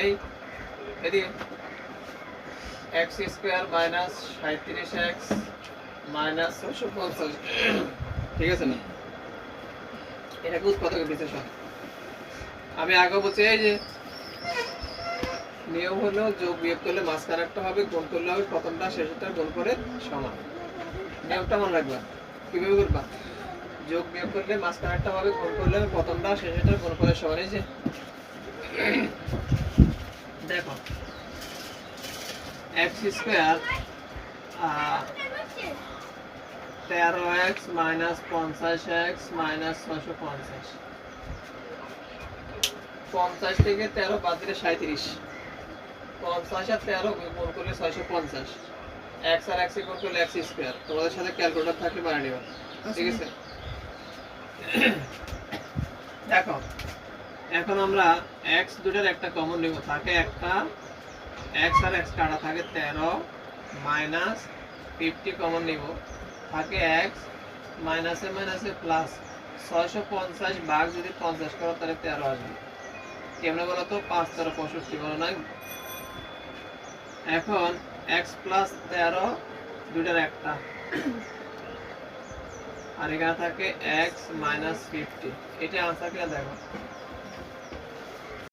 এই এদিকে x square minus 37x minus 650 ঠিক আছে না? এটাকে উৎপাদকের বিশ্লেষণ। আমি আগে বলছি এই যে নিয়ম হলো যোগ বিয়োগ করলে মাঝখানে একটা হবে, গুণ করলে হবে প্রথমটা শেষেরটা গুণ করে সমান। নিয়মটা মনে রাখবা। কিভাবে করবা? যোগ বিয়োগ করলে মাঝখানে একটা হবে, গুণ করলে হবে প্রথমটা শেষেরটা গুণ করে সমান। এই যে দেখো x square 13x minus 50x minus 650, 50 থেকে 13 বাদ দিলে 37, 50 আর 13 গুণ করলে 650, x আর x গুণ করলে x স্কয়ার। তোমাদের সাথে ক্যালকুলেটর থাকলে বানিয়ে নিবা, ঠিক আছে? দেখো এখন আমরা x দুটার একটা কমন নিব, থাকে একটা x আর x কাটা থাকে 13 মাইনাস 50 কমন নিব, থাকে x মাইনাসে মাইনাসে প্লাস 650 ভাগ যদি 50 করো তাহলে 13 আসবে। কেমনে বলো তো? 5 13 65 বলো না? এখন x প্লাস 13 দুটার একটা, আর এখানে থাকে x মাইনাস 50। এটা আনসার কিনা দেখো।